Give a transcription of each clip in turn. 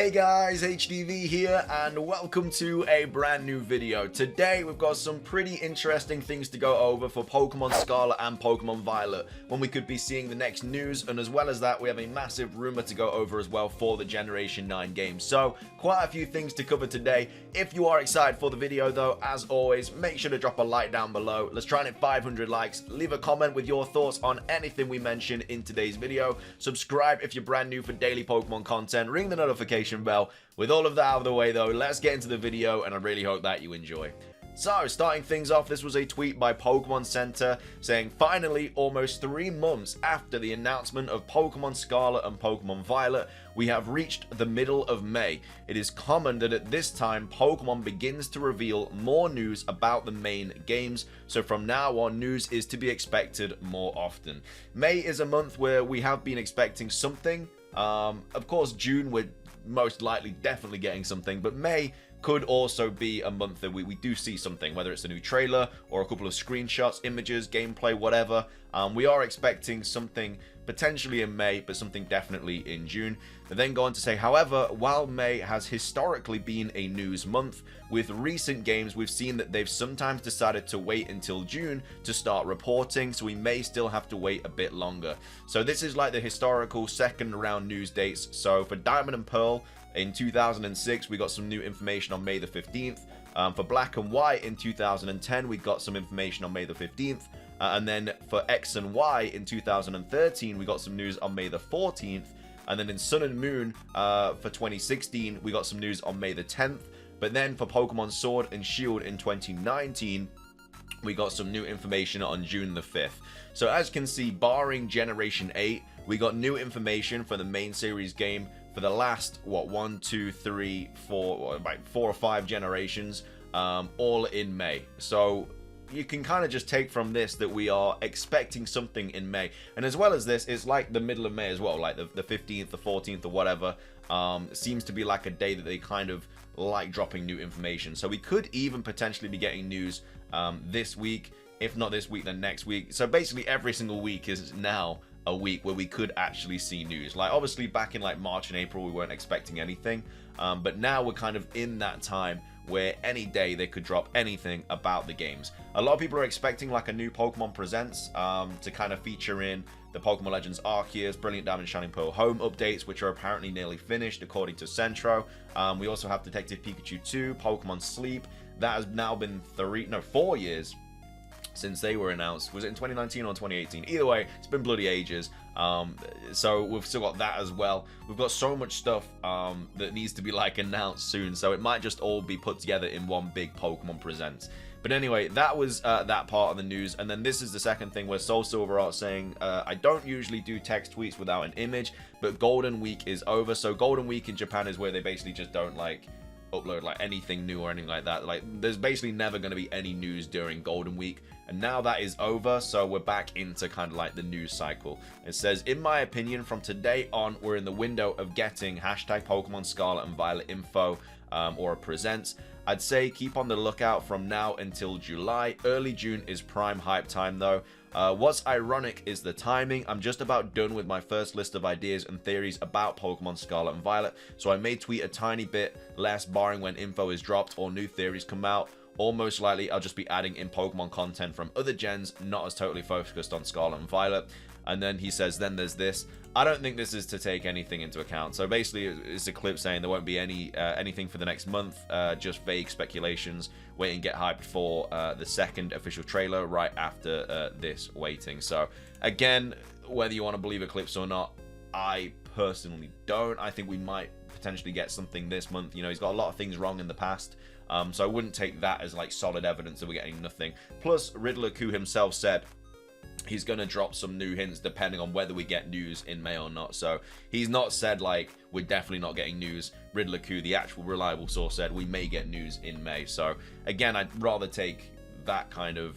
Hey guys, HDvee here, and welcome to a brand new video. Today we've got some pretty interesting things to go over for Pokemon Scarlet and Pokemon Violet, when we could be seeing the next news, and as well as that we have a massive rumor to go over as well for the Generation 9 games. So quite a few things to cover today. If you are excited for the video though, as always, make sure to drop a like down below. Let's try and hit 500 likes. Leave a comment with your thoughts on anything we mention in today's video. Subscribe if you're brand new for daily Pokemon content. Ring the notification bell. With all of that out of the way though, let's get into the video, and I really hope that you enjoy. So, starting things off, this was a tweet by Pokemon Center saying, finally, almost 3 months after the announcement of Pokemon Scarlet and Pokemon Violet, we have reached the middle of May. It is common that at this time, Pokemon begins to reveal more news about the main games, so from now on, news is to be expected more often. May is a month where we have been expecting something. Of course, June we're most likely definitely getting something, but May could also be a month that we do see something, whether it's a new trailer or a couple of screenshots, images, gameplay, whatever. We are expecting something potentially in May, but something definitely in June. They then go on to say, however, while May has historically been a news month, with recent games we've seen that they've sometimes decided to wait until June to start reporting, so we may still have to wait a bit longer. So this is like the historical second round news dates. So for Diamond and Pearl in 2006, we got some new information on May the 15th. For Black and White in 2010, we got some information on May the 15th. And then for X and Y in 2013, we got some news on May the 14th. And then in Sun and Moon for 2016, we got some news on May the 10th. But then for Pokemon Sword and Shield in 2019, we got some new information on June the 5th. So as you can see, barring Generation 8, we got new information for the main series game for the last, what, 1, 2, 3, 4, like 4 or 5 generations, all in May. So you can kind of just take from this that we are expecting something in May. And as well as this, it's like the middle of May as well, like the 15th, the 14th, or whatever. Seems to be like a day that they kind of like dropping new information. So we could even potentially be getting news this week. If not this week, then next week. So basically every single week is now a week where we could actually see news. Like obviously back in like March and April we weren't expecting anything, but now we're kind of in that time where any day they could drop anything about the games. A lot of people are expecting like a new Pokemon Presents to kind of feature in the Pokemon Legends Arceus, Brilliant Diamond, Shining Pearl home updates, which are apparently nearly finished according to Centro. We also have Detective Pikachu 2, Pokemon Sleep. That has now been 4 years since they were announced. Was it in 2019 or 2018? Either way, it's been bloody ages. So we've still got that as well. We've got so much stuff that needs to be like announced soon, so it might just all be put together in one big Pokemon Presents. But anyway, that was that part of the news. And then this is the second thing where Soul Silver are saying, I don't usually do text tweets without an image, but Golden Week is over. So Golden Week in Japan is where they basically just don't like upload like anything new or anything like that. Like there's basically never going to be any news during Golden Week, and now that is over, so we're back into kind of like the news cycle. It says, in my opinion, from today on we're in the window of getting hashtag Pokemon Scarlet and Violet info or a presents. I'd say keep on the lookout from now until July. Early June is prime hype time though. What's ironic is the timing. I'm just about done with my first list of ideas and theories about Pokemon Scarlet and Violet, so I may tweet a tiny bit less barring when info is dropped or new theories come out. Or most likely I'll just be adding in Pokemon content from other gens, not as totally focused on Scarlet and Violet. And then he says, then there's this. I don't think this is to take anything into account. So basically it's a clip saying there won't be anything for the next month, just vague speculations. Wait and get hyped for the second official trailer right after this waiting. So again, whether you want to believe Eclipse or not, I personally don't. I think we might potentially get something this month. You know, he's got a lot of things wrong in the past. So I wouldn't take that as like solid evidence that we're getting nothing. Plus, Riddler Koo himself said he's going to drop some new hints depending on whether we get news in May or not. So he's not said like we're definitely not getting news. Riddler Koo, the actual reliable source, said we may get news in May. So again, I'd rather take that kind of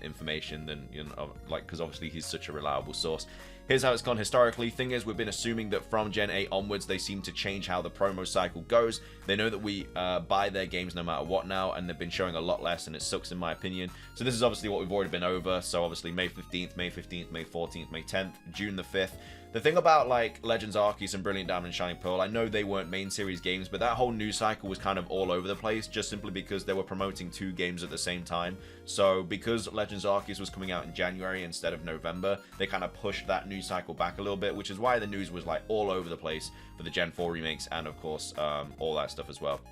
information than, you know, like, because obviously he's such a reliable source. Here's how it's gone historically. Thing is, we've been assuming that from Gen 8 onwards, they seem to change how the promo cycle goes. They know that we buy their games no matter what now, and they've been showing a lot less, and it sucks in my opinion. So this is obviously what we've already been over. So obviously May 15th, May 15th, May 14th, May 10th, June the 5th. The thing about like Legends Arceus and Brilliant Diamond and Shining Pearl, I know they weren't main series games, but that whole news cycle was kind of all over the place, just simply because they were promoting 2 games at the same time. So because Legends Arceus was coming out in January instead of November, they kind of pushed that news cycle back a little bit, which is why the news was like all over the place for the Gen 4 remakes and of course all that stuff as well.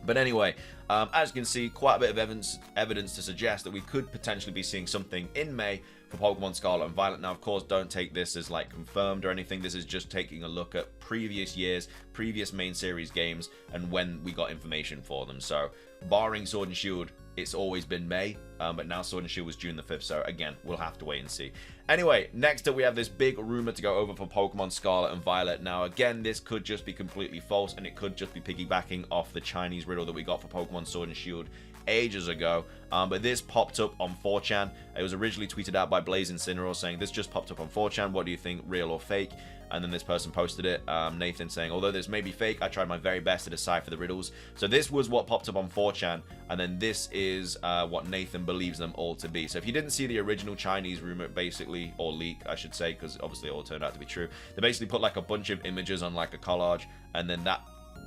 But anyway, as you can see, quite a bit of evidence to suggest that we could potentially be seeing something in May for Pokemon Scarlet and Violet. Now, of course, don't take this as like confirmed or anything. This is just taking a look at previous years, previous main series games, and when we got information for them. So, barring Sword and Shield, it's always been May, but now Sword and Shield was June the 5th. So, again, we'll have to wait and see. Anyway, next up we have this big rumor to go over for Pokemon Scarlet and Violet. Now, again, this could just be completely false, and it could just be piggybacking off the Chinese riddle that we got for Pokemon Sword and Shield ages ago, but this popped up on 4chan. It was originally tweeted out by Blaze Incineroar saying, this just popped up on 4chan, what do you think, real or fake? And then this person posted it, Nathan, saying, although this may be fake, I tried my very best to decipher the riddles. So this was what popped up on 4chan, and then this is what Nathan believes them all to be. So if you didn't see the original Chinese rumor, basically, or leak, I should say, because obviously it all turned out to be true, they basically put like a bunch of images on like a collage, and then that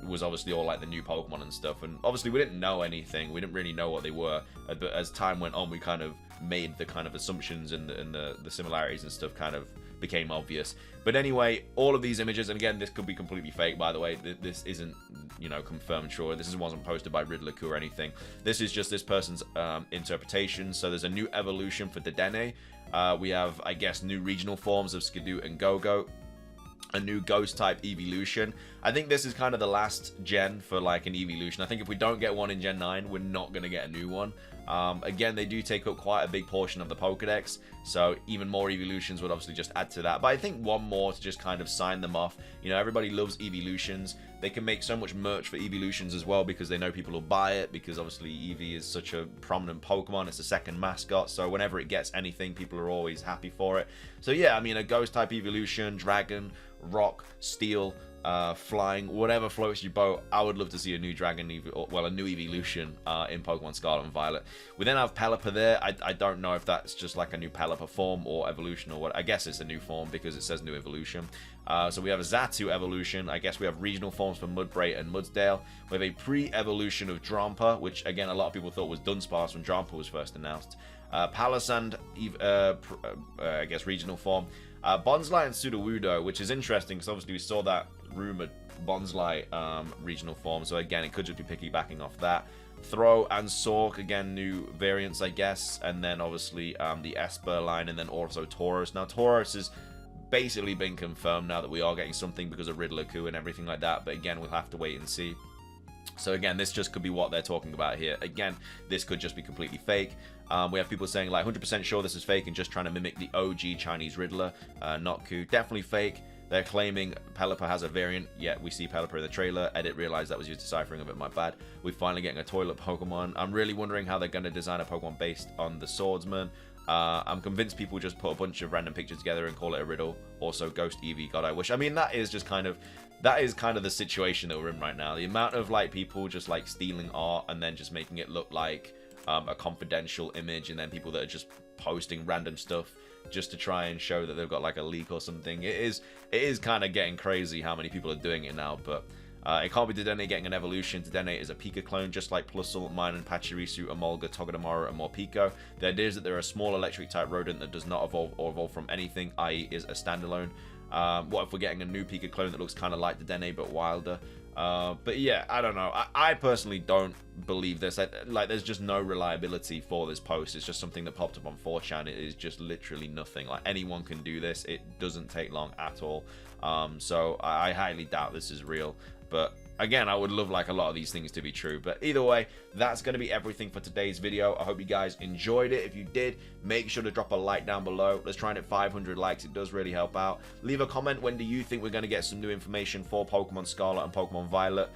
was obviously all like the new Pokemon and stuff, and obviously we didn't know anything, we didn't really know what they were, but as time went on we kind of made the kind of assumptions, and the similarities and stuff kind of became obvious. But anyway, all of these images, and again, this could be completely fake, by the way, this isn't, you know, confirmed, sure, this wasn't posted by Riddler or anything, this is just this person's interpretation. So there's a new evolution for Dedenne, we have, I guess, new regional forms of Skidoo and Go-Go, a new ghost type evolution. I think this is kind of the last gen for like an evolution. I think if we don't get one in Gen 9, we're not going to get a new one. Again, they do take up quite a big portion of the Pokedex, so even more evolutions would obviously just add to that. But I think one more to just kind of sign them off. You know, everybody loves evolutions. They can make so much merch for evolutions as well because they know people will buy it, because obviously Eevee is such a prominent Pokemon. It's a second mascot, so whenever it gets anything, people are always happy for it. So yeah, I mean, a ghost type evolution, dragon, rock, steel, flying, whatever floats your boat. I would love to see a new dragon, well, a new evolution in Pokemon Scarlet and Violet. We then have Pelipper there. I don't know if that's just like a new Pelipper form or evolution or what. I guess it's a new form because it says new evolution. So we have a Xatu evolution. I guess we have regional forms for Mudbray and Mudsdale. We have a pre-evolution of Drampa, which again a lot of people thought was Dunsparce when Drampa was first announced. Palisand, I guess regional form. Bonsly and Sudowoodo, which is interesting because obviously we saw that rumored Bonsly regional form, so again it could just be piggybacking off that. Throw and Sork, again new variants I guess, and then obviously the Esper line, and then also Tauros. Now Tauros has basically been confirmed now that we are getting something because of Riddler and everything like that, but again we'll have to wait and see. So again, this just could be what they're talking about here. Again, this could just be completely fake. We have people saying like 100% sure this is fake and just trying to mimic the OG Chinese Riddler. Not Ku, definitely fake. They're claiming Pelipper has a variant, yet we see Pelipper in the trailer. Edit realized that was used deciphering of it, my bad. We're finally getting a toilet Pokemon. I'm really wondering how they're going to design a Pokemon based on the Swordsman. I'm convinced people just put a bunch of random pictures together and call it a riddle. Also, Ghost Eevee, God I wish. I mean, that is kind of the situation that we're in right now. The amount of like people just like stealing art and then just making it look like a confidential image, and then people that are just posting random stuff just to try and show that they've got like a leak or something. It is kind of getting crazy how many people are doing it now, but it can't be Dedenne getting an evolution. Dedenne is a Pika clone, just like Plusle, Minun, Pachirisu, Emolga, Togedemaru, and Morpeko. The idea is that they're a small electric type rodent that does not evolve or evolve from anything, i.e. is a standalone. What if we're getting a new Pika clone that looks kind of like Dedenne but wilder? But yeah, I don't know. I personally don't believe this. Like, there's just no reliability for this post. It's just something that popped up on 4chan. It is just literally nothing. Like, anyone can do this. It doesn't take long at all. So I highly doubt this is real. But again, I would love like a lot of these things to be true. But either way, that's going to be everything for today's video. I hope you guys enjoyed it. If you did, make sure to drop a like down below. Let's try and hit 500 likes. It does really help out. Leave a comment. When do you think we're going to get some new information for Pokemon Scarlet and Pokemon Violet?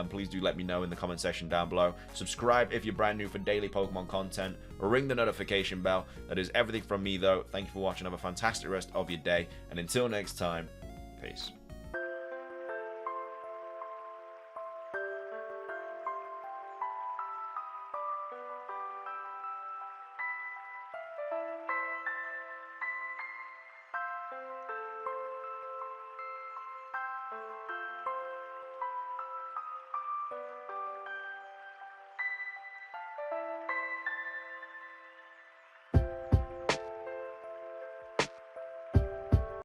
Please do let me know in the comment section down below. Subscribe if you're brand new for daily Pokemon content. Ring the notification bell. That is everything from me, though. Thank you for watching. Have a fantastic rest of your day. And until next time, peace.